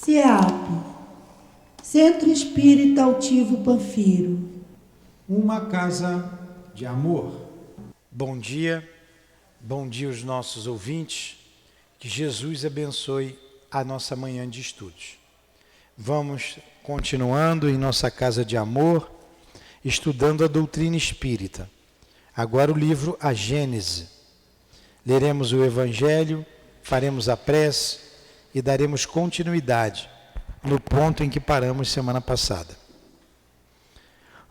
CEAP, Centro Espírita Altivo Panfiro. Uma casa de amor. Bom dia aos nossos ouvintes, que Jesus abençoe a nossa manhã de estudos. Vamos continuando em nossa casa de amor, estudando a doutrina espírita. Agora o livro A Gênese. Leremos o Evangelho, faremos a prece e daremos continuidade no ponto em que paramos semana passada.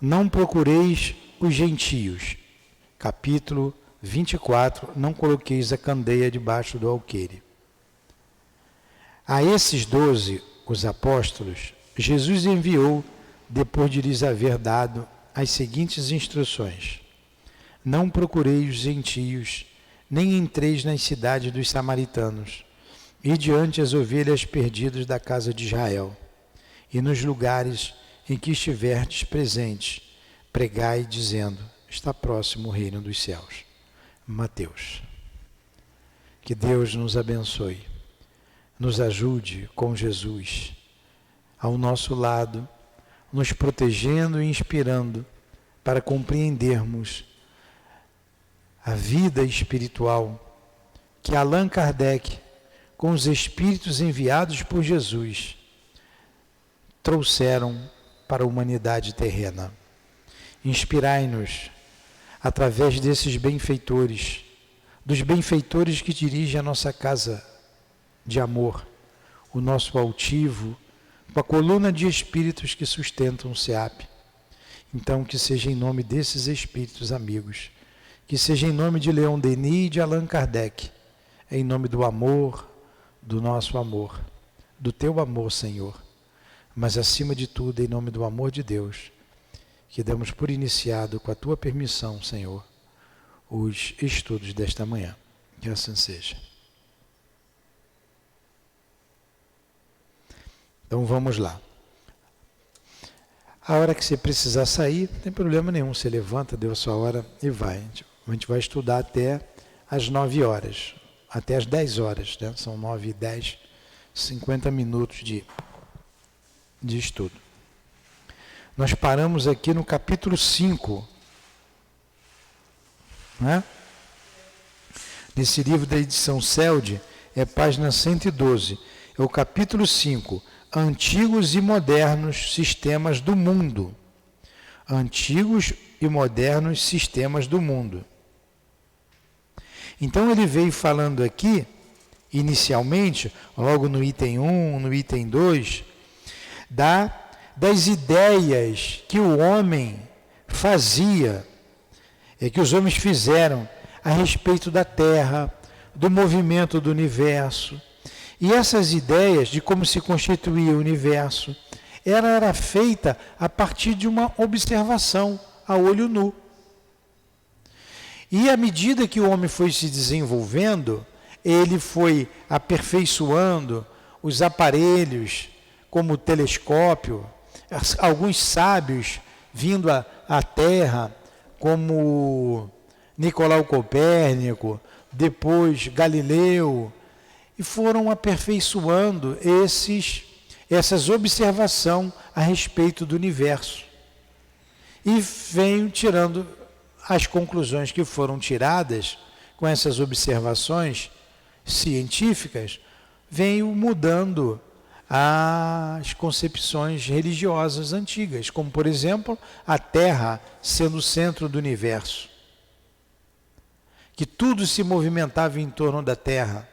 Não procureis os gentios. Capítulo 24, não coloqueis a candeia debaixo do alqueire. A esses 12, os apóstolos, Jesus enviou, depois de lhes haver dado as seguintes instruções: não procureis os gentios, nem entreis nas cidades dos samaritanos, e diante as ovelhas perdidas da casa de Israel, e nos lugares em que estiverdes presentes, pregai dizendo: está próximo o reino dos céus. Mateus. Que Deus nos abençoe, nos ajude com Jesus ao nosso lado, nos protegendo e inspirando para compreendermos a vida espiritual que Allan Kardec, com os espíritos enviados por Jesus, trouxeram para a humanidade terrena. Inspirai-nos através desses benfeitores, dos benfeitores que dirigem a nossa casa de amor, o nosso altivo, com a coluna de espíritos que sustentam o SEAP. Então, que seja em nome desses espíritos amigos, que seja em nome de Leon Denis e de Allan Kardec, em nome do amor, do nosso amor, do teu amor, Senhor, mas acima de tudo, em nome do amor de Deus, que damos por iniciado, com a tua permissão, Senhor, os estudos desta manhã. Que assim seja. Então vamos lá. A hora que você precisar sair, não tem problema nenhum, você levanta, deu a sua hora e vai. A gente vai estudar até às 9 horas, até às 10 horas, né? São 9 e 10, 50 minutos de estudo. Nós paramos aqui no capítulo 5, né? Nesse livro da edição CELD, é página 112, é o capítulo 5, Antigos e Modernos Sistemas do Mundo. Antigos e Modernos Sistemas do Mundo. Então ele veio falando aqui, inicialmente, logo no item 1, no item 2, das ideias que o homem fazia, que os homens fizeram a respeito da Terra, do movimento do universo. E essas ideias de como se constituía o universo, era feita a partir de uma observação a olho nu. E à medida que o homem foi se desenvolvendo, ele foi aperfeiçoando os aparelhos, como o telescópio, alguns sábios vindo à Terra, como Nicolau Copérnico, depois Galileu, e foram aperfeiçoando essas observações a respeito do universo. E venho tirando as conclusões que foram tiradas com essas observações científicas, venho mudando as concepções religiosas antigas, como, por exemplo, a Terra sendo o centro do universo, que tudo se movimentava em torno da Terra.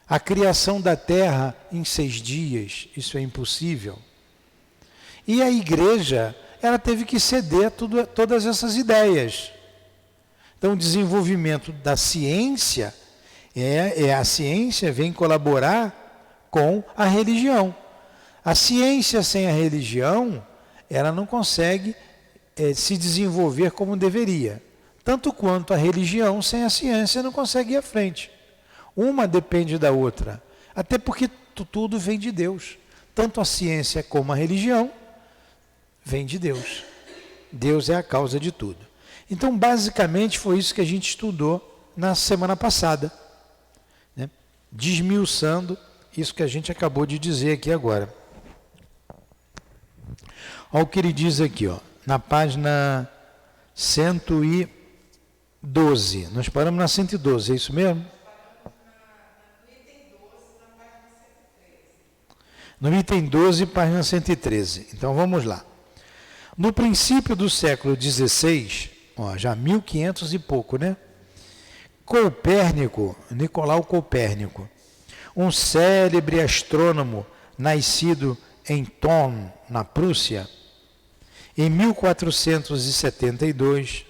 A criação da Terra em 6 dias, isso é impossível. E a Igreja, ela teve que ceder todas essas ideias. Então, o desenvolvimento da ciência, a ciência vem colaborar com a religião. A ciência sem a religião, ela não consegue se desenvolver como deveria. Tanto quanto a religião sem a ciência não consegue ir à frente. Uma depende da outra. Até porque tudo vem de Deus. Tanto a ciência como a religião vem de Deus. Deus é a causa de tudo. Então, basicamente, foi isso que a gente estudou na semana passada, né? Desmiuçando isso que a gente acabou de dizer aqui agora. Olha o que ele diz aqui, ó, na página 112. Nós paramos na 112, é isso mesmo? No item 12, página 113. Então vamos lá. No princípio do século XVI, ó, já 1500 e pouco, né? Copérnico, Nicolau Copérnico, um célebre astrônomo nascido em Thorn, na Prússia, em 1472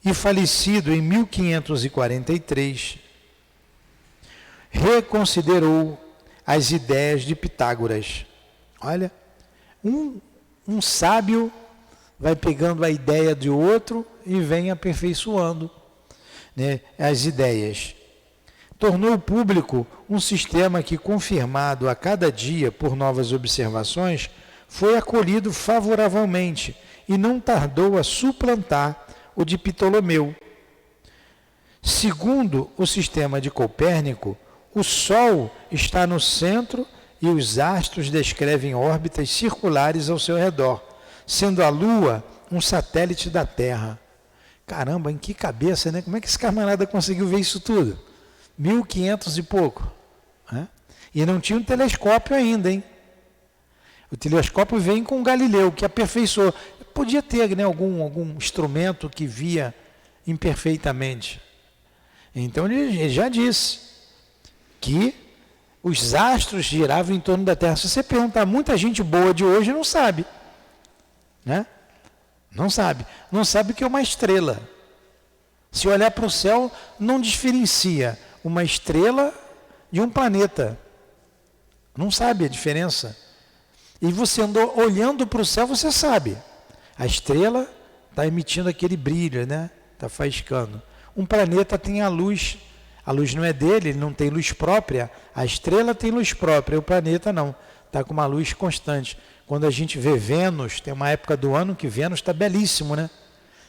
e falecido em 1543, reconsiderou as ideias de Pitágoras. Olha, um sábio vai pegando a ideia de outro e vem aperfeiçoando, né, as ideias. Tornou público um sistema que, confirmado a cada dia por novas observações, foi acolhido favoravelmente e não tardou a suplantar o de Ptolomeu. Segundo o sistema de Copérnico, o Sol está no centro e os astros descrevem órbitas circulares ao seu redor, sendo a Lua um satélite da Terra. Caramba, em que cabeça, né? Como é que esse camarada conseguiu ver isso tudo? 1500 e pouco. Né? E não tinha um telescópio ainda, hein? O telescópio vem com Galileu, que aperfeiçoou. Podia ter, né, algum instrumento que via imperfeitamente. Então ele já disse que os astros giravam em torno da Terra. Se você perguntar, muita gente boa de hoje não sabe. Né? Não sabe. Não sabe o que é uma estrela. Se olhar para o céu, não diferencia uma estrela de um planeta. Não sabe a diferença. E você andou olhando para o céu, você sabe. A estrela está emitindo aquele brilho, né? Está faiscando. Um planeta tem a luz não é dele, ele não tem luz própria. A estrela tem luz própria, o planeta não. Está com uma luz constante. Quando a gente vê Vênus, tem uma época do ano que Vênus está belíssimo, né?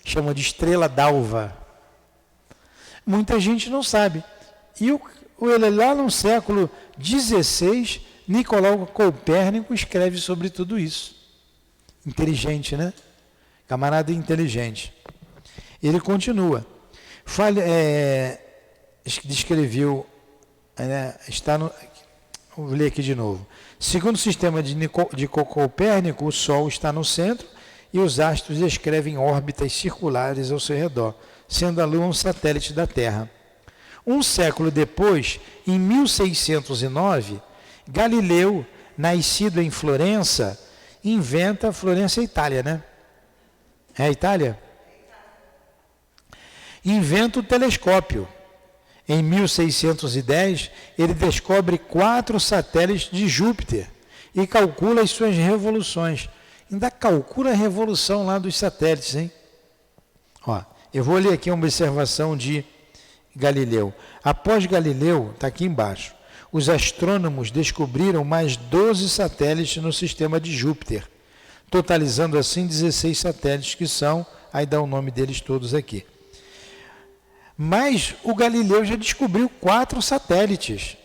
Chama de estrela d'alva. Muita gente não sabe. E lá no século XVI, Nicolau Copérnico escreve sobre tudo isso. Inteligente, né? Camarada inteligente. Ele continua. Descreveu, vou ler aqui de novo. Segundo o sistema de Copérnico, o Sol está no centro e os astros descrevem órbitas circulares ao seu redor, sendo a Lua um satélite da Terra. Um século depois, em 1609, Galileu, nascido em Florença, Florença é Itália, né? É a Itália? Inventa o telescópio. Em 1610, ele descobre 4 satélites de Júpiter e calcula as suas revoluções. Ainda calcula a revolução lá dos satélites, hein? Ó, eu vou ler aqui uma observação de Galileu. Após Galileu, está aqui embaixo, os astrônomos descobriram mais 12 satélites no sistema de Júpiter, totalizando assim 16 satélites que são, aí dá o nome deles todos aqui. Mas o Galileu já descobriu 4 satélites.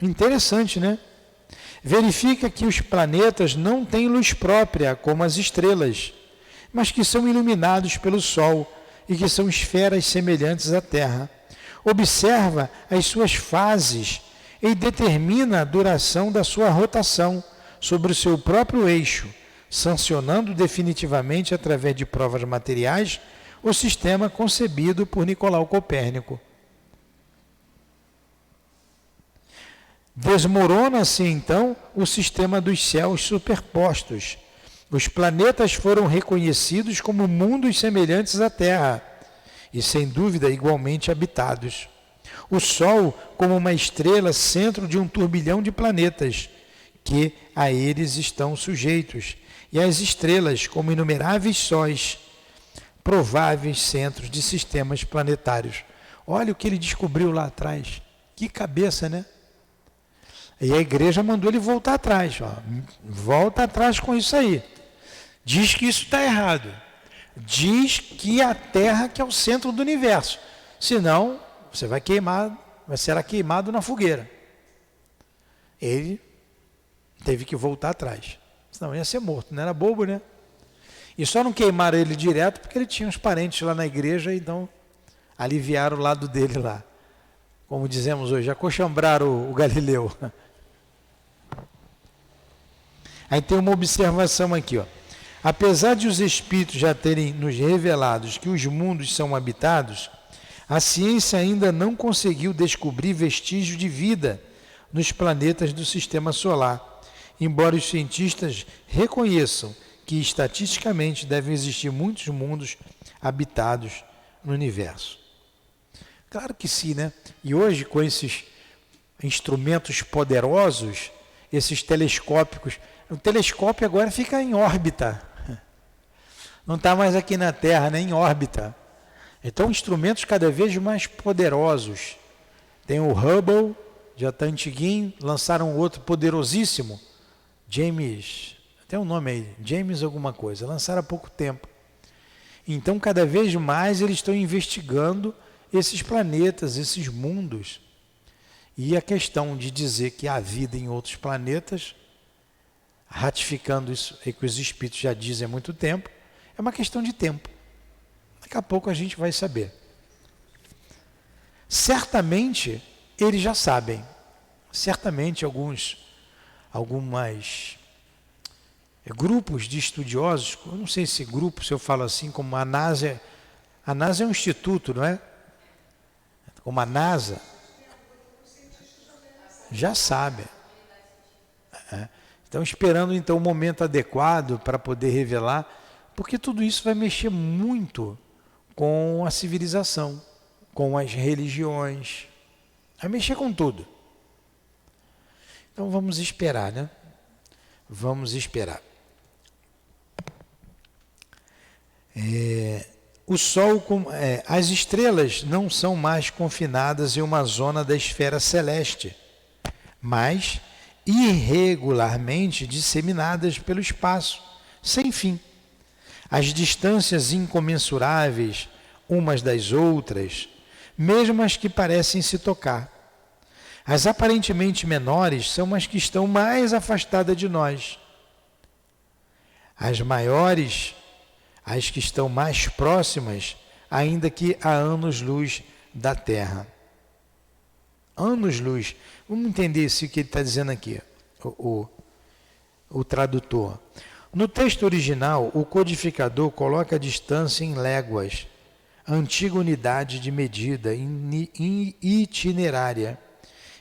Interessante, né? Verifica que os planetas não têm luz própria, como as estrelas, mas que são iluminados pelo Sol e que são esferas semelhantes à Terra. Observa as suas fases e determina a duração da sua rotação sobre o seu próprio eixo, sancionando definitivamente, através de provas materiais, o sistema concebido por Nicolau Copérnico. Desmorona-se então o sistema dos céus superpostos. Os planetas foram reconhecidos como mundos semelhantes à Terra e, sem dúvida, igualmente habitados. O Sol como uma estrela, centro de um turbilhão de planetas que a eles estão sujeitos, e as estrelas como inumeráveis sóis, prováveis centros de sistemas planetários. Olha o que ele descobriu lá atrás. Que cabeça, né? E a igreja mandou ele voltar atrás. Ó. Volta atrás com isso aí. Diz que isso está errado. Diz que a Terra que é o centro do universo. Senão, você vai será queimado na fogueira. Ele teve que voltar atrás, senão ia ser morto, não era bobo, né? E só não queimaram ele direto porque ele tinha uns parentes lá na igreja, então aliviaram o lado dele lá. Como dizemos hoje, acochambraram o Galileu. Aí tem uma observação aqui, ó. Apesar de os espíritos já terem nos revelados que os mundos são habitados, a ciência ainda não conseguiu descobrir vestígios de vida nos planetas do sistema solar, embora os cientistas reconheçam que estatisticamente devem existir muitos mundos habitados no universo. Claro que sim, né? E hoje, com esses instrumentos poderosos, esses telescópicos, o telescópio agora fica em órbita, não está mais aqui na Terra, nem em órbita. Então, instrumentos cada vez mais poderosos. Tem o Hubble, já está antiguinho, lançaram outro poderosíssimo, James, tem um nome aí, James alguma coisa, lançaram há pouco tempo. Então, cada vez mais eles estão investigando esses planetas, esses mundos. E a questão de dizer que há vida em outros planetas, ratificando isso que os espíritos já dizem há muito tempo, é uma questão de tempo. Daqui a pouco a gente vai saber. Certamente, eles já sabem. Certamente, alguns grupos de estudiosos, eu não sei se grupo, se eu falo assim, como a NASA é um instituto, não é? Como a NASA, já sabe. Estão esperando então o momento adequado para poder revelar, porque tudo isso vai mexer muito com a civilização, com as religiões, vai mexer com tudo. Então vamos esperar, né? Vamos esperar. O Sol, as estrelas não são mais confinadas em uma zona da esfera celeste, mas irregularmente disseminadas pelo espaço, sem fim. As distâncias incomensuráveis umas das outras, mesmo as que parecem se tocar. As aparentemente menores são as que estão mais afastadas de nós. As maiores, as que estão mais próximas, ainda que a anos-luz da Terra. Anos-luz. Vamos entender isso que ele está dizendo aqui, o tradutor. No texto original, o codificador coloca a distância em léguas, antiga unidade de medida itinerária,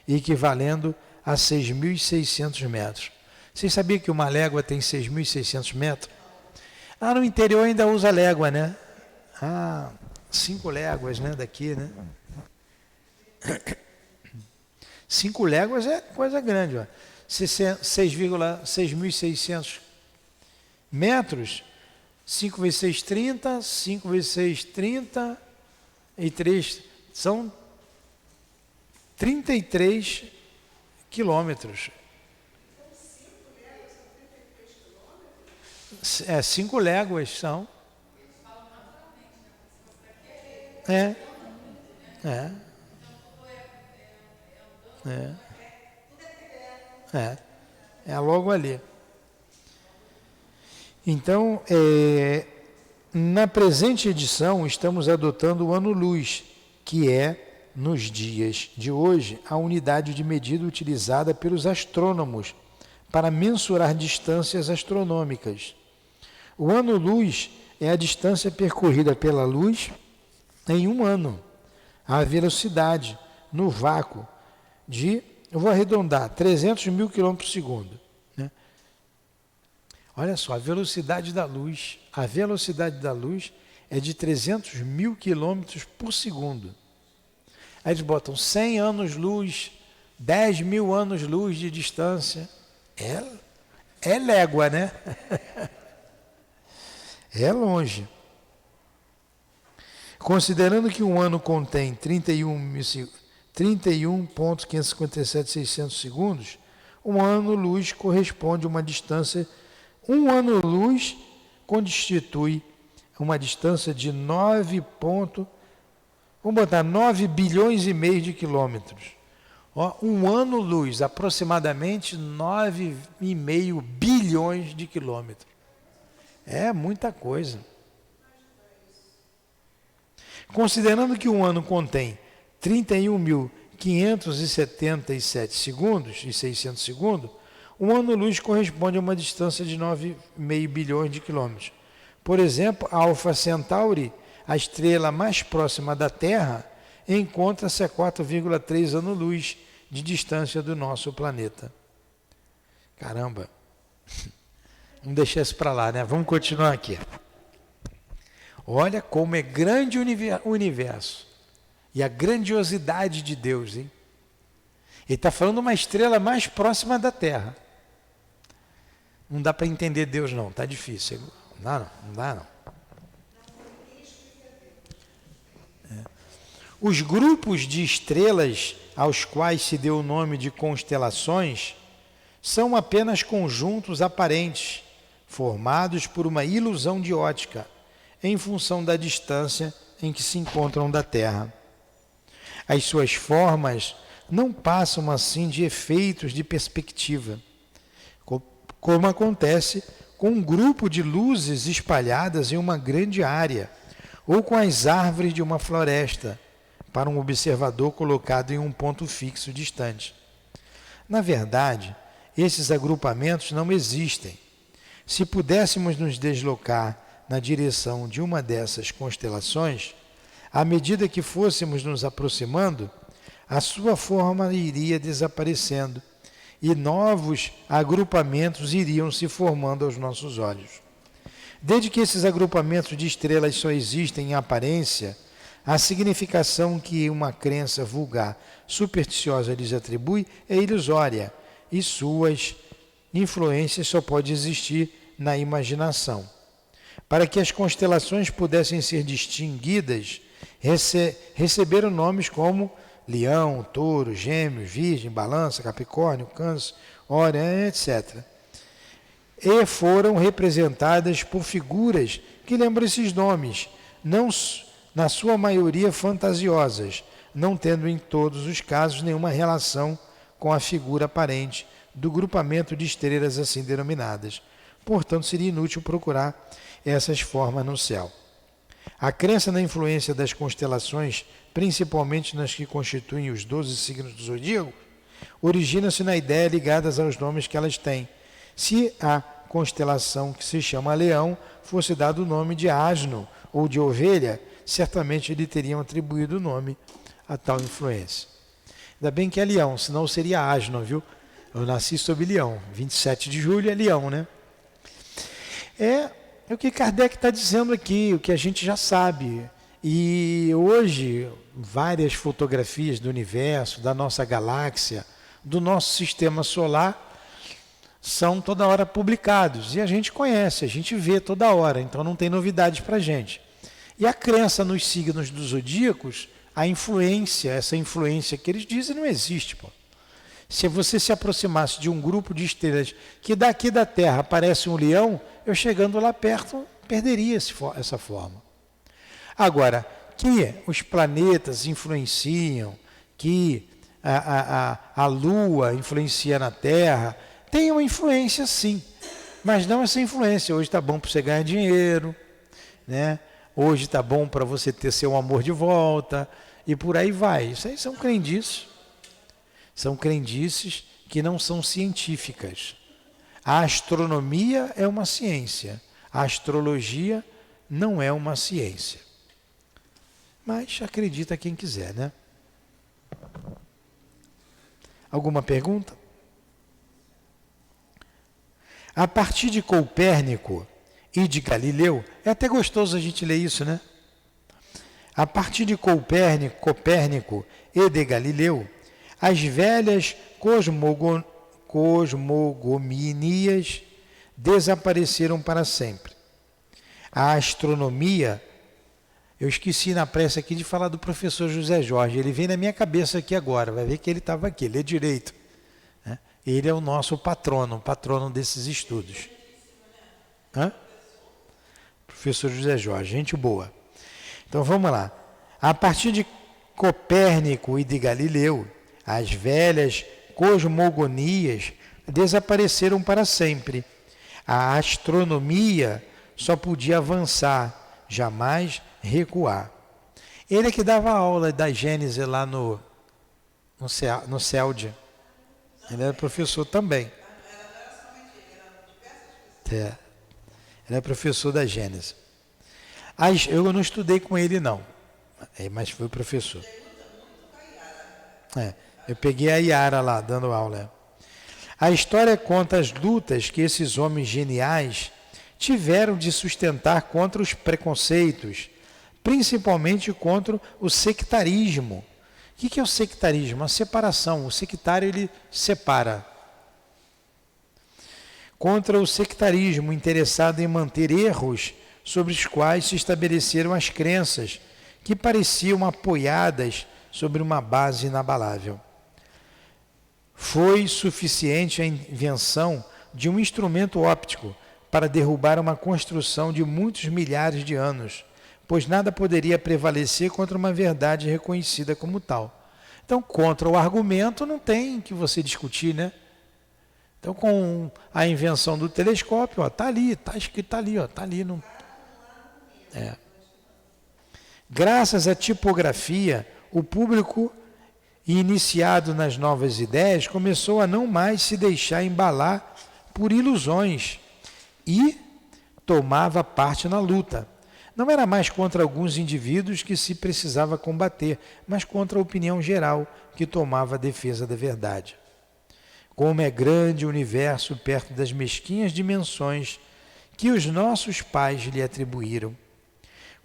equivalendo a 6.600 metros. Vocês sabiam que uma légua tem 6.600 metros? Lá no interior ainda usa légua, né? 5 léguas, né? Daqui, né? 5 léguas é coisa grande, ó. 6.600 metros, 5 vezes 6, 30, 5 vezes 6, 30, e 3, são 33 quilômetros. 5 léguas são. É logo ali. Então, na presente edição, estamos adotando o ano-luz, que é, nos dias de hoje, a unidade de medida utilizada pelos astrônomos para mensurar distâncias astronômicas. O ano-luz é a distância percorrida pela luz em um ano, a velocidade no vácuo de, eu vou arredondar, 300 mil quilômetros por segundo. Né? Olha só, a velocidade da luz é de 300 mil quilômetros por segundo. Aí eles botam 100 anos-luz, 10 mil anos-luz de distância. É légua, né? É longe. Considerando que um ano contém 31.557.600 segundos, um ano-luz corresponde a uma distância. Um ano-luz constitui uma distância de 9 Vamos botar 9 bilhões e meio de quilômetros. Ó, um ano-luz, aproximadamente 9,5 bilhões de quilômetros. É muita coisa. Considerando que um ano contém 31.577 segundos e 600 segundos, um ano-luz corresponde a uma distância de 9,5 bilhões de quilômetros. Por exemplo, a Alfa Centauri, a estrela mais próxima da Terra, encontra-se a 4,3 anos-luz de distância do nosso planeta. Caramba! Vamos deixar isso para lá, né? Vamos continuar aqui. Olha como é grande o universo e a grandiosidade de Deus, hein? Ele está falando de uma estrela mais próxima da Terra. Não dá para entender Deus não, está difícil. Não dá não. Os grupos de estrelas aos quais se deu o nome de constelações são apenas conjuntos aparentes, formados por uma ilusão de ótica, em função da distância em que se encontram da Terra. As suas formas não passam assim de efeitos de perspectiva, como acontece com um grupo de luzes espalhadas em uma grande área, ou com as árvores de uma floresta, para um observador colocado em um ponto fixo distante. Na verdade, esses agrupamentos não existem. Se pudéssemos nos deslocar na direção de uma dessas constelações, à medida que fôssemos nos aproximando, a sua forma iria desaparecendo e novos agrupamentos iriam se formando aos nossos olhos. Desde que esses agrupamentos de estrelas só existem em aparência, a significação que uma crença vulgar supersticiosa lhes atribui é ilusória e suas influências só podem existir na imaginação. Para que as constelações pudessem ser distinguidas, receberam nomes como Leão, Touro, Gêmeos, Virgem, Balança, Capricórnio, Câncer, Órion, etc. E foram representadas por figuras que lembram esses nomes, não na sua maioria fantasiosas, não tendo em todos os casos nenhuma relação com a figura aparente do grupamento de estrelas assim denominadas. Portanto, seria inútil procurar essas formas no céu. A crença na influência das constelações, principalmente nas que constituem os 12 signos do zodíaco, origina-se na ideia ligadas aos nomes que elas têm. Se a constelação que se chama Leão fosse dado o nome de asno ou de ovelha, certamente lhe teriam atribuído o nome a tal influência. Ainda bem que é Leão, senão seria asno, viu? Eu nasci sob Leão, 27 de julho é Leão, né? É o que Kardec está dizendo aqui, o que a gente já sabe. E hoje, várias fotografias do universo, da nossa galáxia, do nosso sistema solar, são toda hora publicados. E a gente conhece, a gente vê toda hora, então não tem novidades para a gente. E a crença nos signos dos zodíacos, a influência, essa influência que eles dizem não existe, pô. Se você se aproximasse de um grupo de estrelas que daqui da Terra parece um leão, eu chegando lá perto perderia essa forma. Agora, que os planetas influenciam, que a Lua influencia na Terra, tem uma influência sim, mas não essa influência. Hoje está bom para você ganhar dinheiro, né? Hoje está bom para você ter seu amor de volta, e por aí vai. Isso aí são crendices. São crendices que não são científicas. A astronomia é uma ciência. A astrologia não é uma ciência. Mas acredita quem quiser, né? Alguma pergunta? A partir de Copérnico e de Galileu, é até gostoso a gente ler isso, né? A partir de Copérnico e de Galileu, as velhas cosmogonias desapareceram para sempre. A astronomia, eu esqueci na pressa aqui de falar do professor José Jorge, ele vem na minha cabeça aqui agora, vai ver que ele estava aqui, ele é direito. Né? Ele é o nosso patrono desses estudos. Hã? Professor José Jorge, gente boa. Então vamos lá. A partir de Copérnico e de Galileu, as velhas cosmogonias desapareceram para sempre. A astronomia só podia avançar, jamais recuar. Ele é que dava aula da Gênese lá no CELD. Ele era professor também. Ele é professor da Gênese. Eu não estudei com ele, não, mas foi professor. Eu peguei a Yara lá, dando aula. A história conta as lutas que esses homens geniais tiveram de sustentar contra os preconceitos, principalmente contra o sectarismo. O que é o sectarismo? A separação. O sectário, ele separa. Contra o sectarismo, interessado em manter erros sobre os quais se estabeleceram as crenças, que pareciam apoiadas sobre uma base inabalável. Foi suficiente a invenção de um instrumento óptico para derrubar uma construção de muitos milhares de anos, pois nada poderia prevalecer contra uma verdade reconhecida como tal. Então, contra o argumento não tem que você discutir, né? Então, com a invenção do telescópio, está ali, está escrito, está ali, está ali. Não... Graças à tipografia, o público iniciado nas novas ideias começou a não mais se deixar embalar por ilusões e tomava parte na luta. Não era mais contra alguns indivíduos que se precisava combater, mas contra a opinião geral que tomava a defesa da verdade. Como é grande o universo perto das mesquinhas dimensões que os nossos pais lhe atribuíram.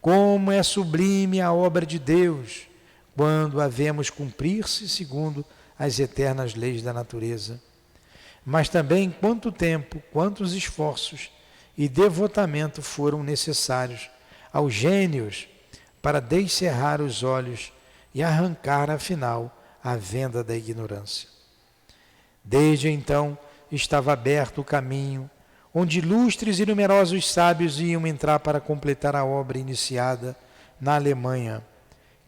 Como é sublime a obra de Deus, quando a vemos cumprir-se segundo as eternas leis da natureza. Mas também quanto tempo, quantos esforços e devotamento foram necessários aos gênios para descerrar os olhos e arrancar, afinal, a venda da ignorância. Desde então estava aberto o caminho onde ilustres e numerosos sábios iam entrar para completar a obra iniciada na Alemanha.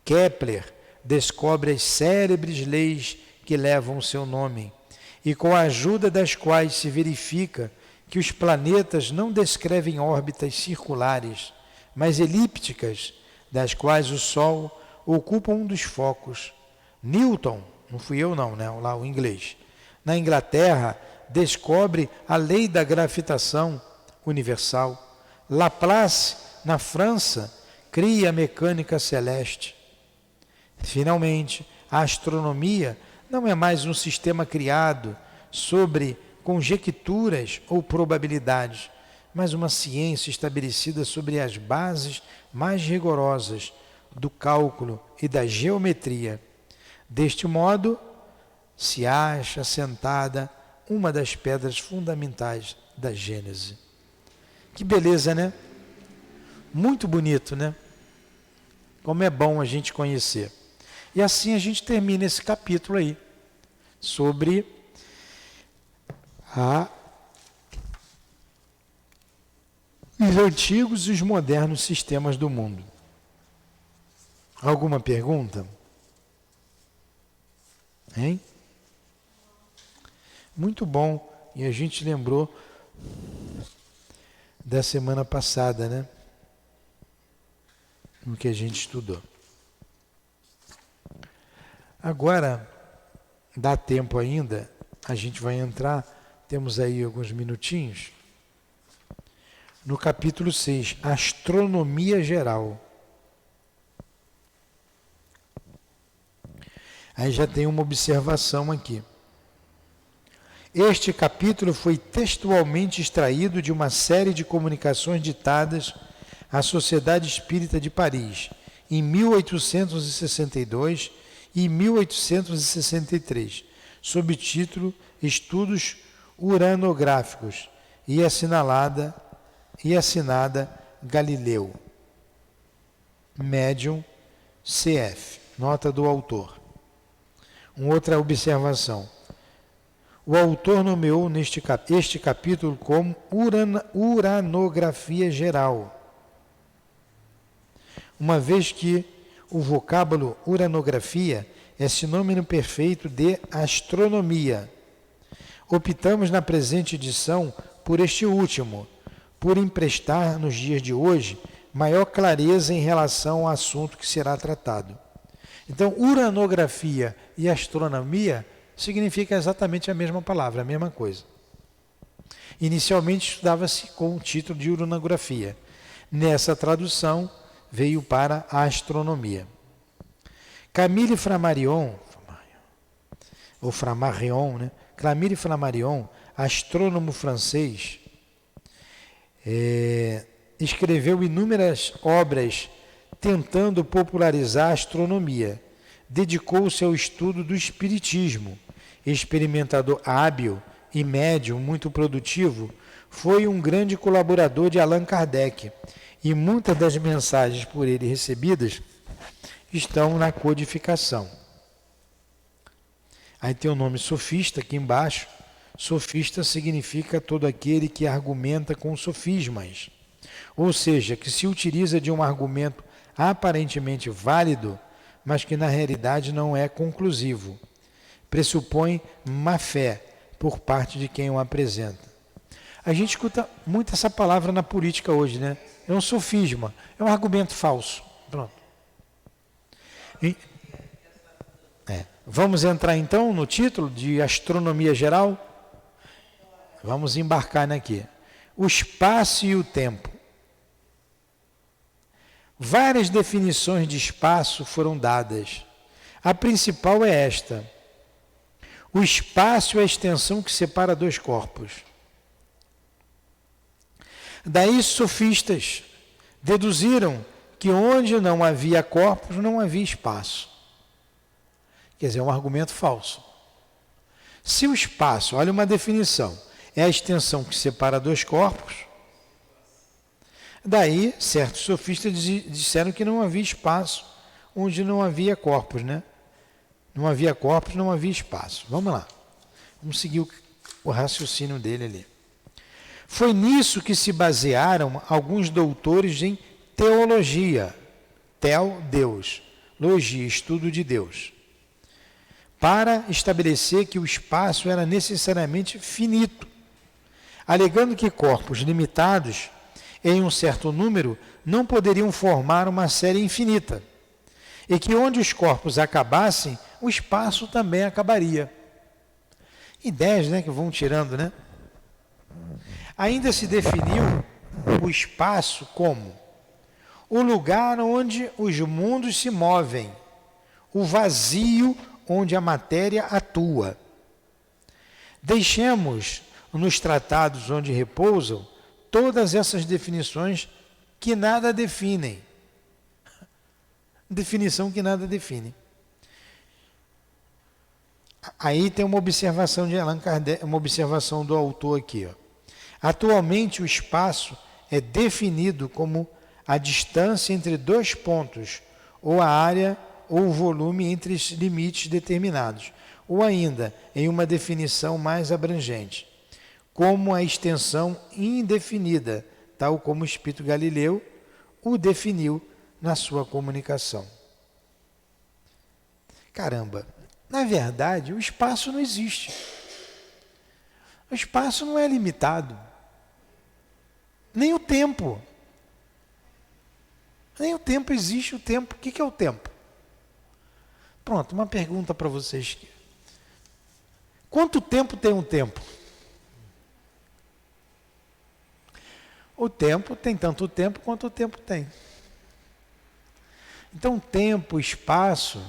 Kepler descobre as célebres leis que levam o seu nome e com a ajuda das quais se verifica que os planetas não descrevem órbitas circulares, mas elípticas, das quais o Sol ocupa um dos focos. Newton, não fui eu não, né? Lá o inglês, na Inglaterra, descobre a lei da gravitação universal. Laplace, na França, cria a mecânica celeste. Finalmente, a astronomia não é mais um sistema criado sobre conjecturas ou probabilidades, mas uma ciência estabelecida sobre as bases mais rigorosas do cálculo e da geometria. Deste modo, se acha assentada uma das pedras fundamentais da Gênese. Que beleza, né? Muito bonito, né? Como é bom a gente conhecer. E assim a gente termina esse capítulo aí, sobre os antigos e os modernos sistemas do mundo. Alguma pergunta? Hein? Muito bom. E a gente lembrou da semana passada, né? No que a gente estudou. Agora, dá tempo ainda, a gente vai entrar, temos aí alguns minutinhos, no capítulo 6, Astronomia Geral. Aí já tem uma observação aqui. Este capítulo foi textualmente extraído de uma série de comunicações ditadas à Sociedade Espírita de Paris, em 1862 e 1863, sob o título Estudos Uranográficos, e assinada Galileu. Médium CF. Nota do autor. Uma outra observação. O autor nomeou este capítulo como Uranografia Geral, uma vez que o vocábulo uranografia é sinônimo perfeito de astronomia. Optamos na presente edição por este último, por emprestar nos dias de hoje maior clareza em relação ao assunto que será tratado. Então, uranografia e astronomia significa exatamente a mesma palavra, a mesma coisa. Inicialmente estudava-se com o título de uranografia. Nessa tradução veio para a astronomia. Camille Flammarion, ou Flammarion, né? Camille Flammarion, astrônomo francês, escreveu inúmeras obras tentando popularizar a astronomia. Dedicou-se ao estudo do espiritismo. Experimentador hábil e médium muito produtivo, foi um grande colaborador de Allan Kardec, e muitas das mensagens por ele recebidas estão na codificação. Aí tem o nome sofista aqui embaixo. Sofista significa todo aquele que argumenta com sofismas, ou seja, que se utiliza de um argumento aparentemente válido, mas que na realidade não é conclusivo. Pressupõe má fé por parte de quem o apresenta. A gente escuta muito essa palavra na política hoje, né? É um sofisma, é um argumento falso. Pronto. Vamos entrar então no título de astronomia geral? Vamos embarcar aqui. O espaço e o tempo. Várias definições de espaço foram dadas. A principal é esta: o espaço é a extensão que separa dois corpos. Daí sofistas deduziram que onde não havia corpos não havia espaço. Quer dizer, é um argumento falso. Se o espaço, olha uma definição, é a extensão que separa dois corpos, daí certos sofistas disseram que não havia espaço onde não havia corpos, né? Não havia corpos, não havia espaço. Vamos lá. Vamos seguir o raciocínio dele ali. Foi nisso que se basearam alguns doutores em teologia. Tel, Deus. Logia, estudo de Deus. Para estabelecer que o espaço era necessariamente finito, alegando que corpos limitados em um certo número não poderiam formar uma série infinita, e que onde os corpos acabassem, o espaço também acabaria. Ideias, né, que vão tirando, né? Ainda se definiu o espaço como o lugar onde os mundos se movem, o vazio onde a matéria atua. Deixemos nos tratados onde repousam todas essas definições que nada definem. Definição que nada define. Aí tem uma observação de Allan Kardec, uma observação do autor aqui, ó. Atualmente o espaço é definido como a distância entre dois pontos, ou a área ou o volume entre limites determinados, ou ainda, em uma definição mais abrangente, como a extensão indefinida, tal como o Espírito Galileu o definiu na sua comunicação. Caramba, na verdade, o espaço não existe. O espaço não é limitado. Nem o tempo. Nem o tempo existe, o tempo. O que é o tempo? Pronto, uma pergunta para vocês. Quanto tempo tem um tempo? O tempo tem tanto tempo quanto o tempo tem. Então, tempo, espaço,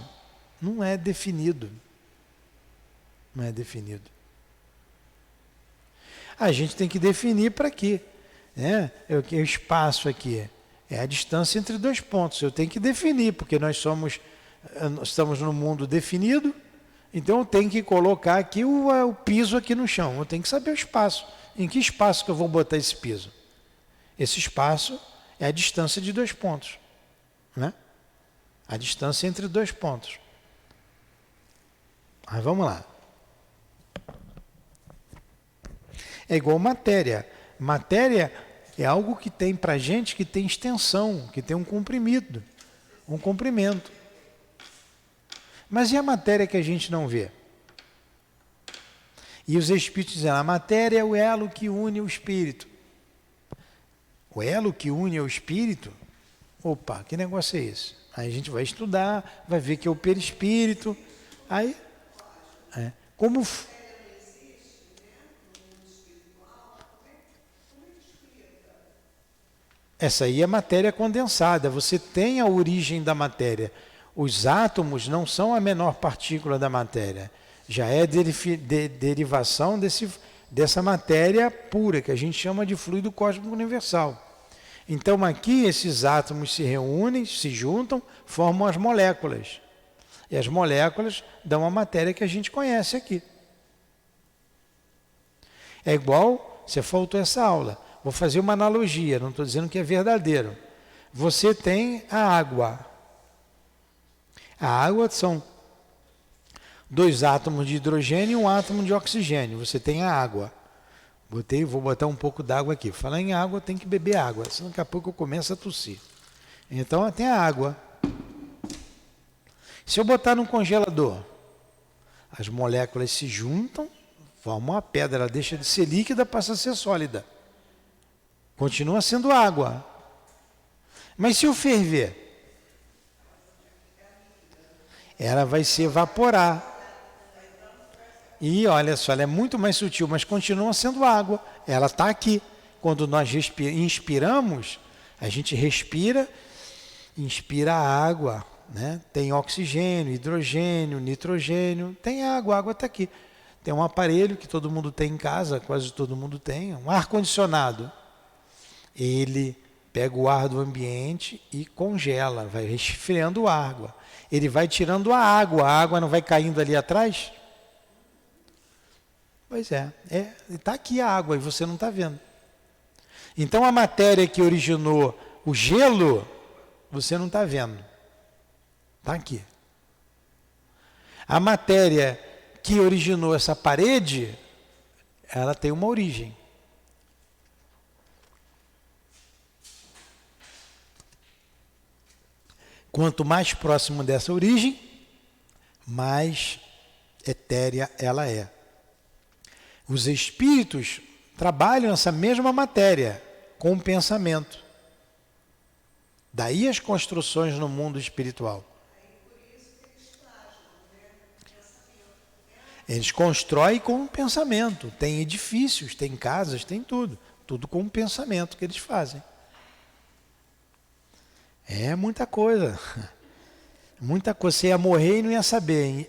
não é definido. Não é definido. A gente tem que definir para quê? Né? O espaço aqui é a distância entre dois pontos. Eu tenho que definir, porque nós estamos num mundo definido, então eu tenho que colocar aqui o piso aqui no chão. Eu tenho que saber o espaço. Em que espaço que eu vou botar esse piso? Esse espaço é a distância de dois pontos. Né? A distância entre dois pontos. Mas vamos lá. É igual matéria. Matéria é algo que tem para a gente, que tem extensão, que tem um comprimido. um comprimento. Mas e a matéria que a gente não vê? E os espíritos dizem, a matéria é o elo que une o espírito. O elo que une o espírito? Opa, que negócio é esse? Aí a gente vai estudar, vai ver que é o perispírito. Aí, como... Essa aí é matéria condensada, você tem a origem da matéria. Os átomos não são a menor partícula da matéria, já é derivação dessa matéria pura, que a gente chama de fluido cósmico universal. Então aqui esses átomos se reúnem, se juntam, formam as moléculas. E as moléculas dão a matéria que a gente conhece aqui. É igual, você faltou essa aula. Vou fazer uma analogia, não estou dizendo que é verdadeiro. Você tem a água. A água são 2 átomos de hidrogênio e 1 átomo de oxigênio. Você tem a água. Vou botar um pouco d'água aqui. Falar em água, tem que beber água, senão daqui a pouco eu começo a tossir. Então tem a água. Se eu botar no congelador, as moléculas se juntam, formam uma pedra, ela deixa de ser líquida, passa a ser sólida. Continua sendo água. Mas se eu ferver, ela vai se evaporar. E olha só, ela é muito mais sutil, mas continua sendo água. Ela está aqui. Quando nós inspiramos, a gente respira, inspira a água, né? Tem oxigênio, hidrogênio, nitrogênio, tem água, a água está aqui. Tem um aparelho que todo mundo tem em casa, quase todo mundo tem, um ar-condicionado. Ele pega o ar do ambiente e congela, vai resfriando a água. Ele vai tirando a água não vai caindo ali atrás? Pois está aqui a água e você não está vendo. Então a matéria que originou o gelo, você não está vendo. Está aqui. A matéria que originou essa parede, ela tem uma origem. Quanto mais próximo dessa origem, mais etérea ela é. Os espíritos trabalham essa mesma matéria com o pensamento. Daí as construções no mundo espiritual. Eles constroem com o pensamento. Tem edifícios, tem casas, tem tudo. Tudo com o pensamento que eles fazem. É muita coisa. Muita coisa. Você ia morrer e não ia saber, hein?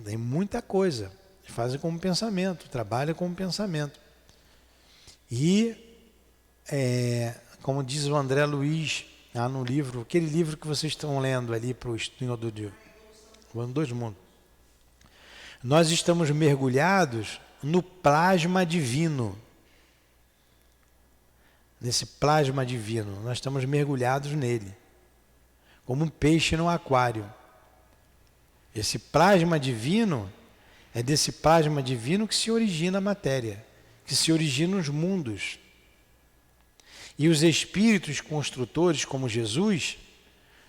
Tem muita coisa. Eles fazem com o pensamento, trabalham com o pensamento. E, como diz o André Luiz, lá no livro, aquele livro que vocês estão lendo ali para o estudo o Ano dos Mundos. Nós estamos mergulhados no plasma divino. Nesse plasma divino, nós estamos mergulhados nele, como um peixe no aquário. Esse plasma divino, é desse plasma divino que se origina a matéria, que se originam os mundos. E os espíritos construtores, como Jesus,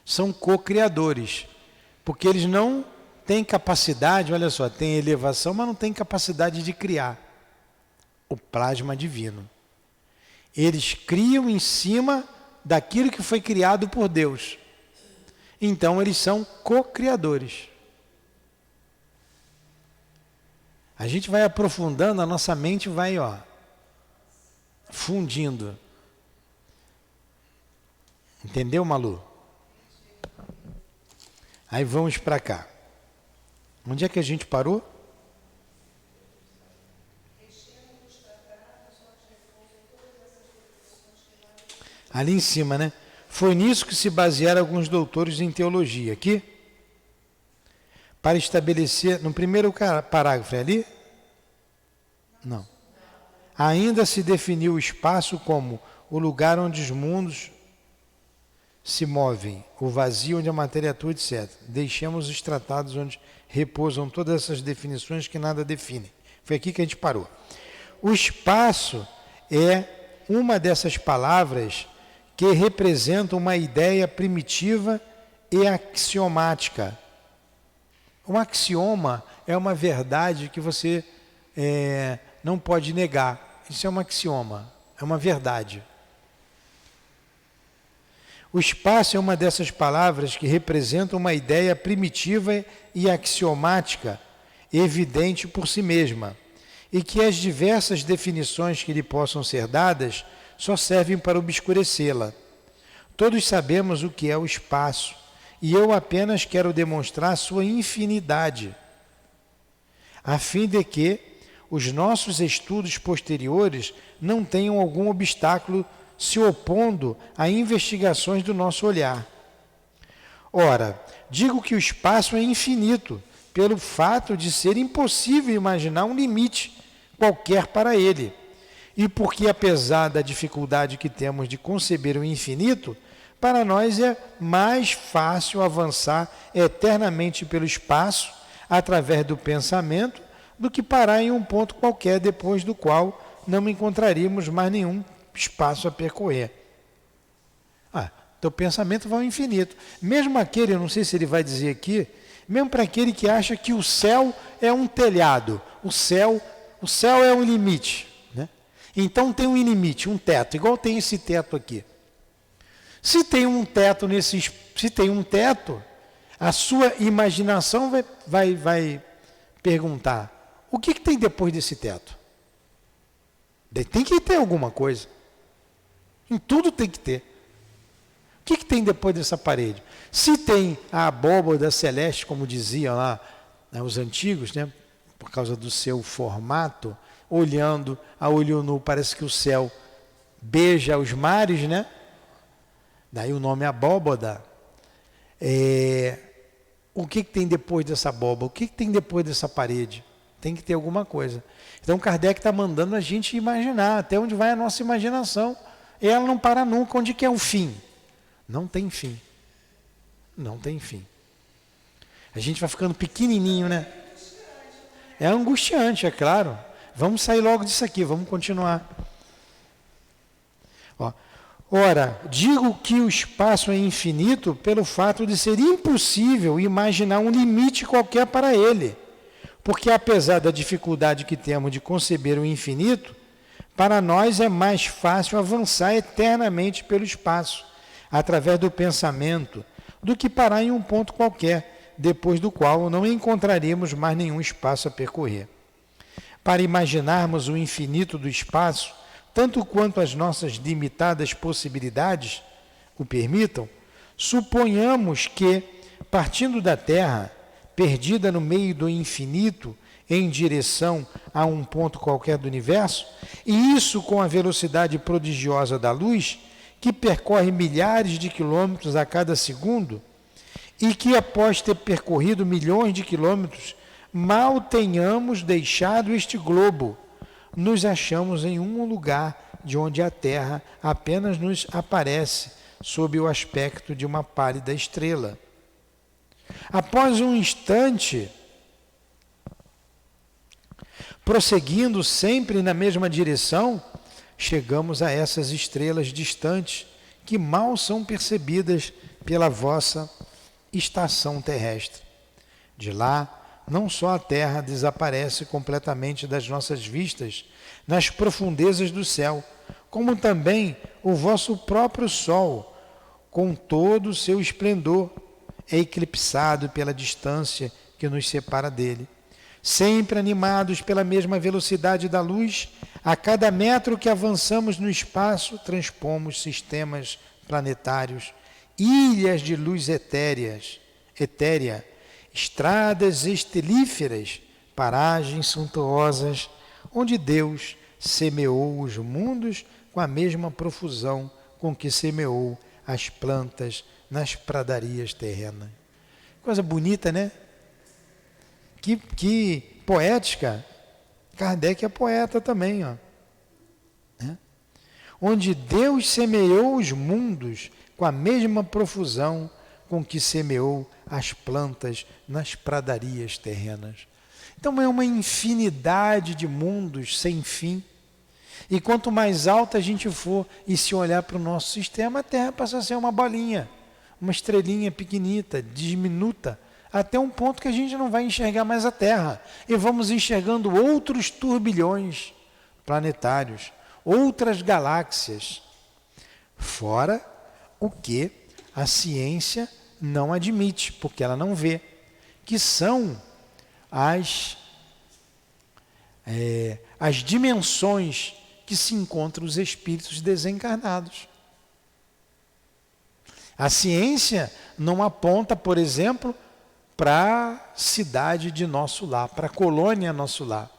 são co-criadores, porque eles não têm capacidade, olha só, tem elevação, mas não tem capacidade de criar o plasma divino. Eles criam em cima daquilo que foi criado por Deus. Então eles são co-criadores. A gente vai aprofundando, a nossa mente vai, fundindo. Entendeu, Malu? Aí vamos para cá. Onde é que a gente parou? Ali em cima, né? Foi nisso que se basearam alguns doutores em teologia. Aqui, para estabelecer, no primeiro parágrafo, é ali? Não. Ainda se definiu o espaço como o lugar onde os mundos se movem, o vazio onde a matéria atua, etc. Deixemos os tratados onde repousam todas essas definições que nada definem. Foi aqui que a gente parou. O espaço é uma dessas palavras que representam uma ideia primitiva e axiomática. Um axioma é uma verdade que você não pode negar. Isso é um axioma, é uma verdade. O espaço é uma dessas palavras que representam uma ideia primitiva e axiomática, evidente por si mesma, e que as diversas definições que lhe possam ser dadas só servem para obscurecê-la. Todos sabemos o que é o espaço, e eu apenas quero demonstrar sua infinidade, a fim de que os nossos estudos posteriores não tenham algum obstáculo se opondo a investigações do nosso olhar. Ora, digo que o espaço é infinito, pelo fato de ser impossível imaginar um limite qualquer para ele, e porque, apesar da dificuldade que temos de conceber o infinito, para nós é mais fácil avançar eternamente pelo espaço, através do pensamento, do que parar em um ponto qualquer, depois do qual não encontraríamos mais nenhum espaço a percorrer. Teu pensamento vai ao infinito. Mesmo aquele, eu não sei se ele vai dizer aqui, mesmo para aquele que acha que o céu é um telhado, o céu é um limite, né? Então tem um limite, um teto, igual tem esse teto aqui. Se tem um teto, a sua imaginação vai perguntar: o que tem depois desse teto? Tem que ter alguma coisa. Em tudo tem que ter. O que tem depois dessa parede? Se tem a abóbada celeste, como diziam lá, né, os antigos, né, por causa do seu formato, olhando a olho nu, parece que o céu beija os mares, né? Daí o nome abóbada. O que tem depois dessa abóbada? O que tem depois dessa parede? Tem que ter alguma coisa. Então Kardec está mandando a gente imaginar até onde vai a nossa imaginação. E ela não para nunca. Onde que é o fim? Não tem fim. Não tem fim. A gente vai ficando pequenininho, né? É angustiante, é claro. Vamos sair logo disso aqui, vamos continuar. Ora, digo que o espaço é infinito pelo fato de ser impossível imaginar um limite qualquer para ele. Porque apesar da dificuldade que temos de conceber o infinito, para nós é mais fácil avançar eternamente pelo espaço, através do pensamento, do que parar em um ponto qualquer, depois do qual não encontraremos mais nenhum espaço a percorrer. Para imaginarmos o infinito do espaço, tanto quanto as nossas limitadas possibilidades o permitam, suponhamos que, partindo da Terra, perdida no meio do infinito, em direção a um ponto qualquer do universo, e isso com a velocidade prodigiosa da luz, que percorre milhares de quilômetros a cada segundo, e que após ter percorrido milhões de quilômetros, mal tenhamos deixado este globo, nos achamos em um lugar de onde a Terra apenas nos aparece sob o aspecto de uma pálida estrela. Após um instante, prosseguindo sempre na mesma direção, chegamos a essas estrelas distantes que mal são percebidas pela vossa estação terrestre. De lá, não só a Terra desaparece completamente das nossas vistas nas profundezas do céu, como também o vosso próprio Sol, com todo o seu esplendor, é eclipsado pela distância que nos separa dele. Sempre animados pela mesma velocidade da luz, a cada metro que avançamos no espaço, transpomos sistemas planetários, ilhas de luz etérea, estradas estelíferas, paragens suntuosas, onde Deus semeou os mundos com a mesma profusão com que semeou as plantas nas pradarias terrenas. Coisa bonita, né? Que poética. Kardec é poeta também, ó. Né? Onde Deus semeou os mundos com a mesma profusão com que semeou as plantas nas pradarias terrenas. Então é uma infinidade de mundos sem fim. E quanto mais alta a gente for e se olhar para o nosso sistema, a Terra passa a ser uma bolinha, uma estrelinha pequenita, diminuta, até um ponto que a gente não vai enxergar mais a Terra. E vamos enxergando outros turbilhões planetários, outras galáxias, fora o que a ciência não admite, porque ela não vê, que são as dimensões que se encontram os espíritos desencarnados. A ciência não aponta, por exemplo, para a cidade de nosso lar, para a colônia nosso lar.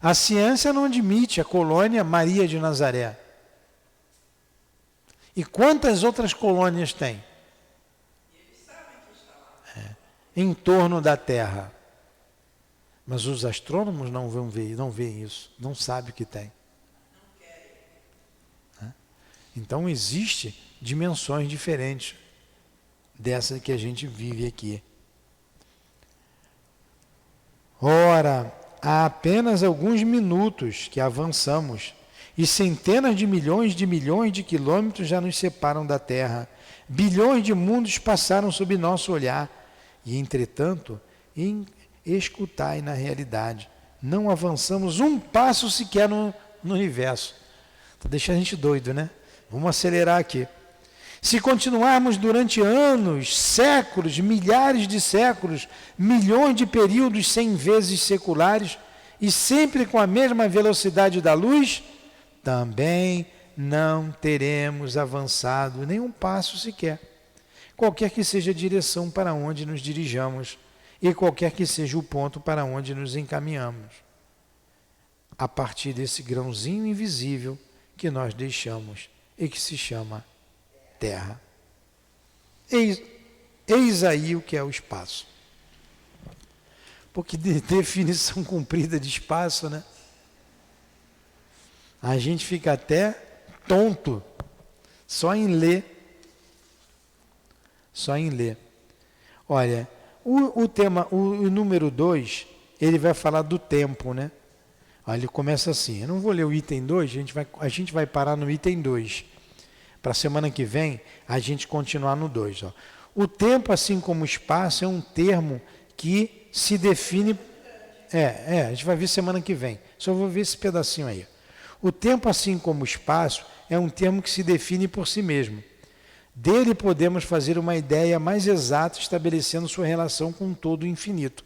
A ciência não admite a colônia Maria de Nazaré. E quantas outras colônias tem? Em torno da Terra. Mas os astrônomos não veem isso, não sabem o que tem. Então existem dimensões diferentes dessa que a gente vive aqui. Ora, há apenas alguns minutos que avançamos e centenas de milhões de quilômetros já nos separam da Terra. Bilhões de mundos passaram sob nosso olhar e, entretanto, escutai na realidade, não avançamos um passo sequer no universo. Está deixando a gente doido, né? Vamos acelerar aqui. Se continuarmos durante anos, séculos, milhares de séculos, milhões de períodos 100 vezes seculares e sempre com a mesma velocidade da luz, também não teremos avançado nenhum passo sequer, qualquer que seja a direção para onde nos dirijamos e qualquer que seja o ponto para onde nos encaminhamos, a partir desse grãozinho invisível que nós deixamos e que se chama Terra. Eis aí o que é o espaço. Porque definição comprida de espaço, né? A gente fica até tonto só em ler. Só em ler. Olha, o número 2, ele vai falar do tempo, né? Olha, ele começa assim, eu não vou ler o item 2, a gente vai parar no item 2. Para a semana que vem, a gente continuar no 2. O tempo, assim como o espaço, é um termo que se define... a gente vai ver semana que vem. Só vou ver esse pedacinho aí. O tempo, assim como o espaço, é um termo que se define por si mesmo. Dele podemos fazer uma ideia mais exata, estabelecendo sua relação com todo o infinito.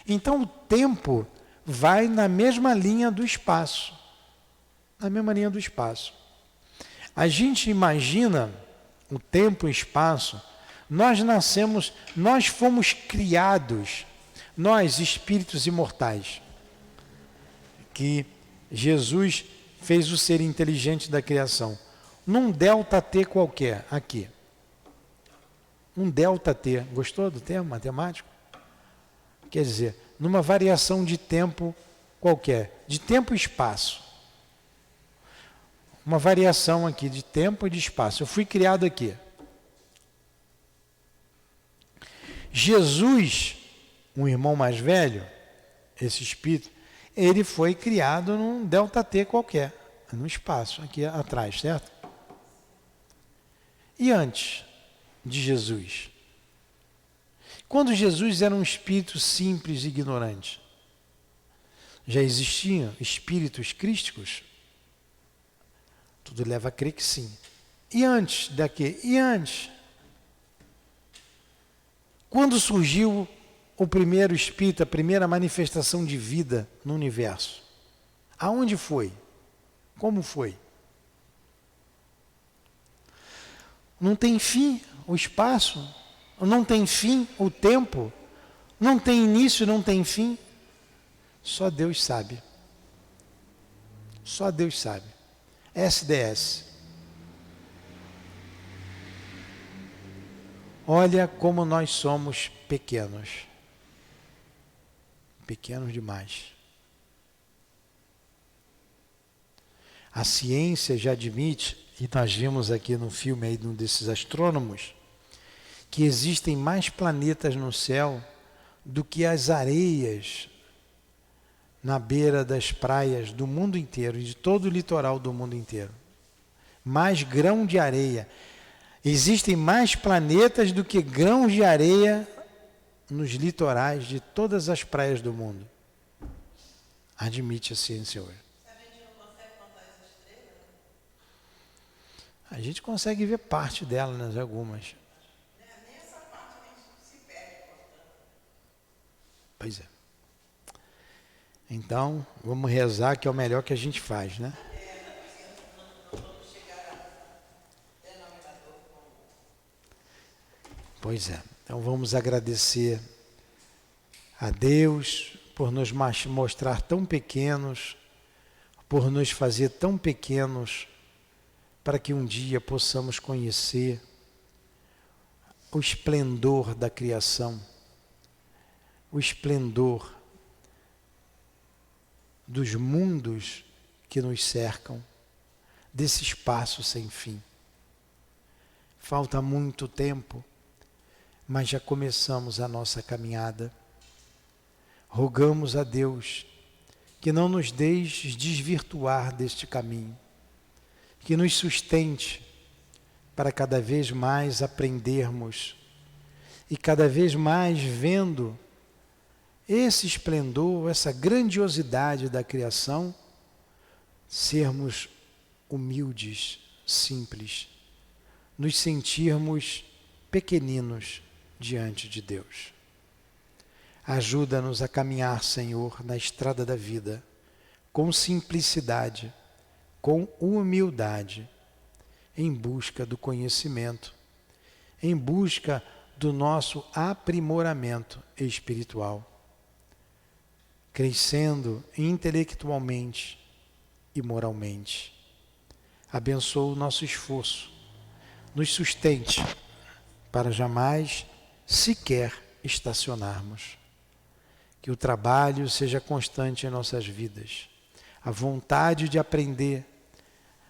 Então, o tempo vai na mesma linha do espaço. Na mesma linha do espaço. A gente imagina o tempo e o espaço, nós fomos criados, nós, espíritos imortais, que Jesus fez o ser inteligente da criação, num delta T qualquer, aqui. Um delta T, gostou do termo matemático? Quer dizer, numa variação de tempo qualquer, de tempo e espaço. Uma variação aqui de tempo e de espaço. Eu fui criado aqui. Jesus, um irmão mais velho, esse espírito, ele foi criado num delta T qualquer, no espaço, aqui atrás, certo? E antes de Jesus? Quando Jesus era um espírito simples e ignorante, já existiam espíritos crísticos? Tudo leva a crer que sim. E antes daqui? E antes? Quando surgiu o primeiro espírito, a primeira manifestação de vida no universo? Aonde foi? Como foi? Não tem fim o espaço, não tem fim o tempo, não tem início, não tem fim. Só Deus sabe. Só Deus sabe. SDS. Olha como nós somos pequenos. Pequenos demais. A ciência já admite, e nós vimos aqui no filme aí de um desses astrônomos, que existem mais planetas no céu do que as areias na beira das praias do mundo inteiro, de todo o litoral do mundo inteiro. Mais grão de areia. Existem mais planetas do que grãos de areia nos litorais de todas as praias do mundo. Admite a ciência hoje. A gente consegue ver parte dela nas algumas. Pois é. Então, vamos rezar, que é o melhor que a gente faz, né? Pois é. Então vamos agradecer a Deus por nos mostrar tão pequenos, por nos fazer tão pequenos, para que um dia possamos conhecer o esplendor da criação, o esplendor dos mundos que nos cercam, desse espaço sem fim. Falta muito tempo, mas já começamos a nossa caminhada. Rogamos a Deus que não nos deixe desvirtuar deste caminho, que nos sustente para cada vez mais aprendermos e cada vez mais vendo esse esplendor, essa grandiosidade da criação, sermos humildes, simples, nos sentirmos pequeninos diante de Deus. Ajuda-nos a caminhar, Senhor, na estrada da vida, com simplicidade, com humildade, em busca do conhecimento, em busca do nosso aprimoramento espiritual, crescendo intelectualmente e moralmente. Abençoa o nosso esforço, nos sustente para jamais sequer estacionarmos. Que o trabalho seja constante em nossas vidas, a vontade de aprender,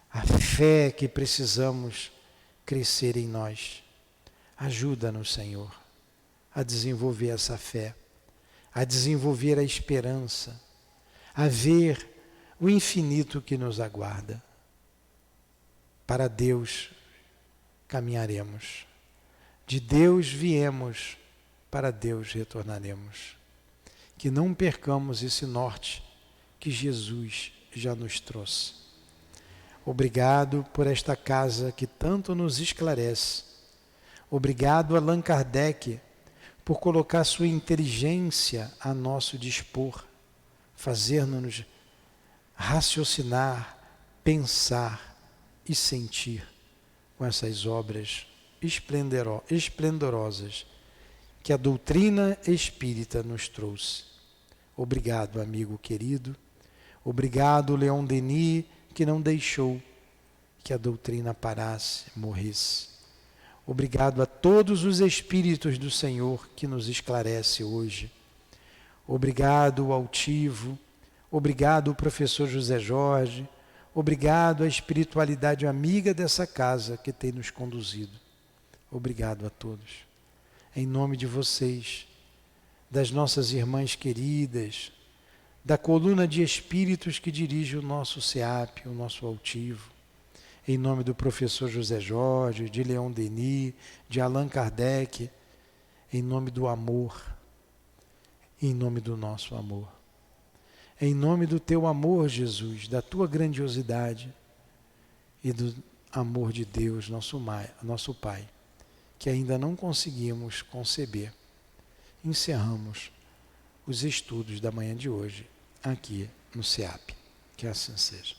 a fé que precisamos crescer em nós. Ajuda-nos, Senhor, a desenvolver essa fé, a desenvolver a esperança, a ver o infinito que nos aguarda. Para Deus caminharemos. De Deus viemos, para Deus retornaremos. Que não percamos esse norte que Jesus já nos trouxe. Obrigado por esta casa que tanto nos esclarece. Obrigado, Allan Kardec, por colocar sua inteligência a nosso dispor, fazer-nos raciocinar, pensar e sentir com essas obras esplendorosas que a doutrina espírita nos trouxe. Obrigado, amigo querido. Obrigado, Leon Denis, que não deixou que a doutrina parasse, morresse. Obrigado a todos os espíritos do Senhor que nos esclarece hoje. Obrigado, Altivo. Obrigado, professor José Jorge. Obrigado à espiritualidade amiga dessa casa que tem nos conduzido. Obrigado a todos. Em nome de vocês, das nossas irmãs queridas, da coluna de espíritos que dirige o nosso SEAP, o nosso Altivo, em nome do professor José Jorge, de Leon Denis, de Allan Kardec, em nome do amor, em nome do nosso amor. Em nome do teu amor, Jesus, da tua grandiosidade e do amor de Deus, nosso Pai, que ainda não conseguimos conceber. Encerramos os estudos da manhã de hoje aqui no SEAP. Que assim seja.